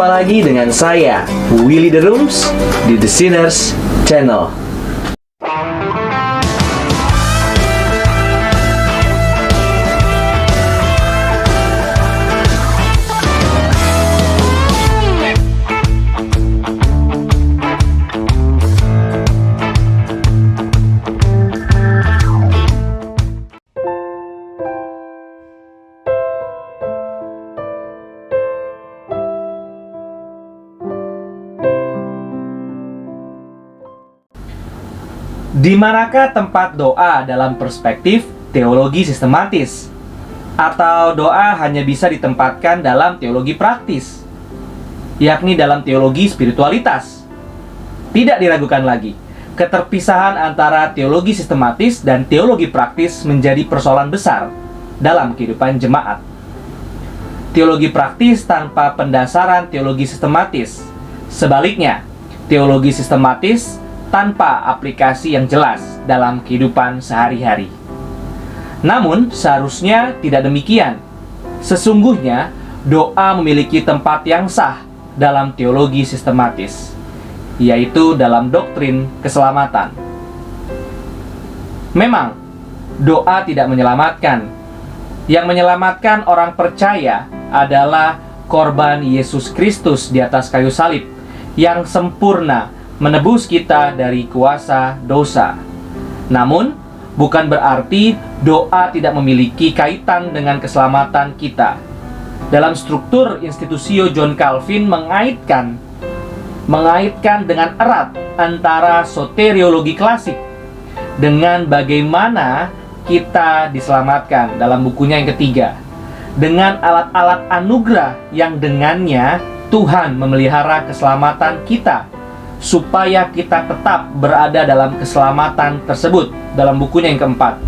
Jumpa lagi dengan saya, Willy The Rooms, di The Sinners Channel. Di manakah tempat doa dalam perspektif teologi sistematis? Atau doa hanya bisa ditempatkan dalam teologi praktis, yakni dalam teologi spiritualitas? Tidak diragukan lagi, keterpisahan antara teologi sistematis dan teologi praktis menjadi persoalan besar dalam kehidupan jemaat. Teologi praktis tanpa pendasaran teologi sistematis. Sebaliknya, teologi sistematis tanpa aplikasi yang jelas dalam kehidupan sehari-hari. Namun, seharusnya tidak demikian. Sesungguhnya, doa memiliki tempat yang sah dalam teologi sistematis, yaitu dalam doktrin keselamatan. Memang, doa tidak menyelamatkan. Yang menyelamatkan orang percaya adalah korban Yesus Kristus di atas kayu salib yang sempurna menebus kita dari kuasa dosa. Namun, bukan berarti doa tidak memiliki kaitan dengan keselamatan kita. Dalam struktur Institutio John Calvin mengaitkan dengan erat antara soteriologi klasik dengan bagaimana kita diselamatkan dalam bukunya yang ketiga, dengan alat-alat anugerah yang dengannya Tuhan memelihara keselamatan kita, supaya kita tetap berada dalam keselamatan tersebut dalam bukunya yang keempat.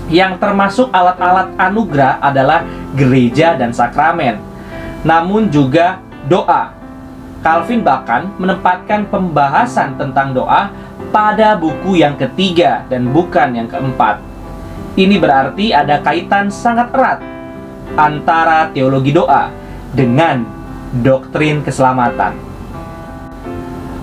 Yang termasuk alat-alat anugerah adalah gereja dan sakramen, namun juga doa. Calvin bahkan menempatkan pembahasan tentang doa pada buku yang ketiga dan bukan yang keempat. Ini berarti ada kaitan sangat erat antara teologi doa dengan doktrin keselamatan.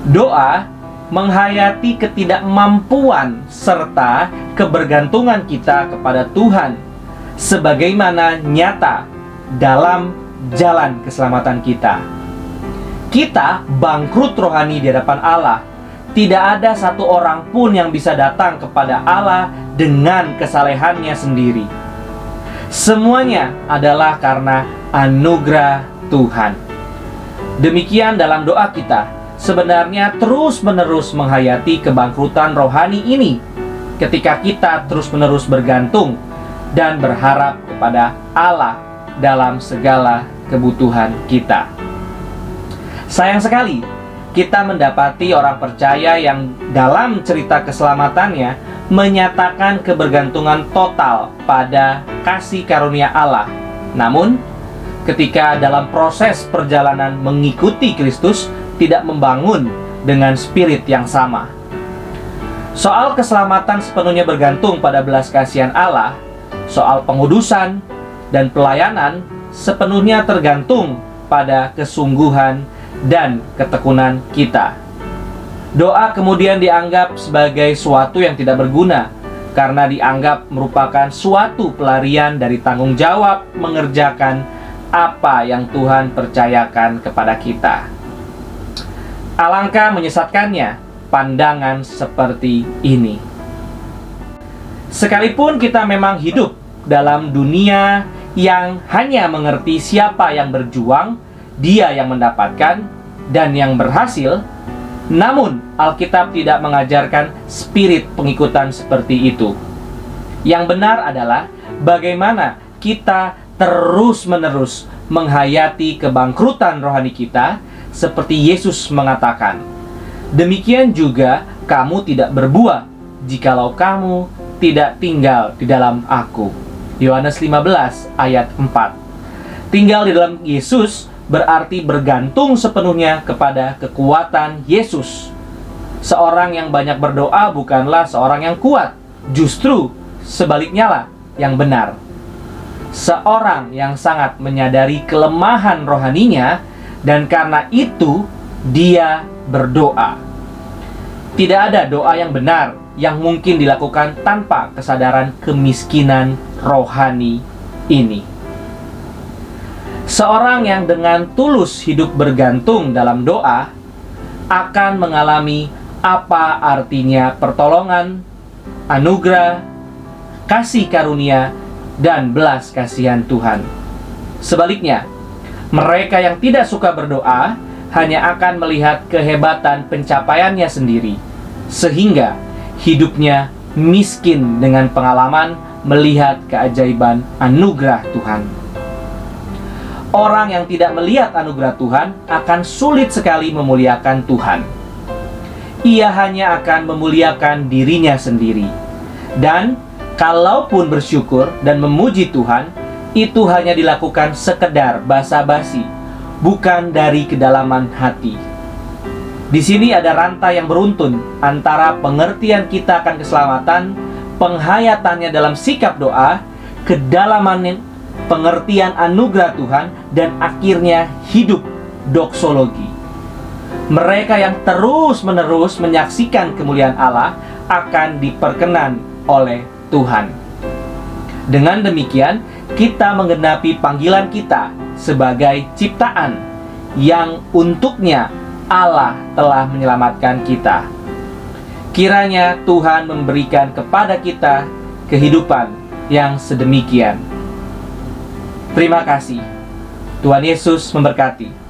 Doa menghayati ketidakmampuan serta kebergantungan kita kepada Tuhan sebagaimana nyata dalam jalan keselamatan kita. Kita bangkrut rohani di hadapan Allah. Tidak ada satu orang pun yang bisa datang kepada Allah dengan kesalehannya sendiri. Semuanya adalah karena anugerah Tuhan. Demikian dalam doa kita sebenarnya terus-menerus menghayati kebangkrutan rohani ini ketika kita terus-menerus bergantung dan berharap kepada Allah dalam segala kebutuhan kita. Sayang sekali, kita mendapati orang percaya yang dalam cerita keselamatannya menyatakan kebergantungan total pada kasih karunia Allah. Namun, ketika dalam proses perjalanan mengikuti Kristus, tidak membangun dengan spirit yang sama. Soal keselamatan sepenuhnya bergantung pada belas kasihan Allah. Soal pengudusan dan pelayanan sepenuhnya tergantung pada kesungguhan dan ketekunan kita. Doa kemudian dianggap sebagai suatu yang tidak berguna karena dianggap merupakan suatu pelarian dari tanggung jawab mengerjakan apa yang Tuhan percayakan kepada kita. Alangkah menyesatkannya pandangan seperti ini. Sekalipun kita memang hidup dalam dunia yang hanya mengerti siapa yang berjuang, dia yang mendapatkan dan yang berhasil, namun Alkitab tidak mengajarkan spirit pengikutan seperti itu. Yang benar adalah bagaimana kita terus-menerus menghayati kebangkrutan rohani kita, seperti Yesus mengatakan, demikian juga kamu tidak berbuah jikalau kamu tidak tinggal di dalam aku. Yohanes 15 ayat 4. Tinggal di dalam Yesus berarti bergantung sepenuhnya kepada kekuatan Yesus. Seorang yang banyak berdoa bukanlah seorang yang kuat, justru sebaliknya lah yang benar. Seorang yang sangat menyadari kelemahan rohaninya dan karena itu dia berdoa. Tidak ada doa yang benar yang mungkin dilakukan tanpa kesadaran kemiskinan rohani ini. Seorang yang dengan tulus hidup bergantung dalam doa akan mengalami apa artinya pertolongan, anugerah, kasih karunia, dan belas kasihan Tuhan. Sebaliknya, mereka yang tidak suka berdoa hanya akan melihat kehebatan pencapaiannya sendiri, sehingga hidupnya miskin dengan pengalaman melihat keajaiban anugerah Tuhan. Orang yang tidak melihat anugerah Tuhan akan sulit sekali memuliakan Tuhan. Ia hanya akan memuliakan dirinya sendiri. Dan kalaupun bersyukur dan memuji Tuhan, itu hanya dilakukan sekedar basa-basi, bukan dari kedalaman hati. Di sini ada rantai yang beruntun antara pengertian kita akan keselamatan, penghayatannya dalam sikap doa, kedalaman pengertian anugerah Tuhan, dan akhirnya hidup doksologi. Mereka yang terus-menerus menyaksikan kemuliaan Allah akan diperkenan oleh Tuhan. Dengan demikian, kita menggenapi panggilan kita sebagai ciptaan yang untuknya Allah telah menyelamatkan kita. Kiranya Tuhan memberikan kepada kita kehidupan yang sedemikian. Terima kasih. Tuhan Yesus memberkati.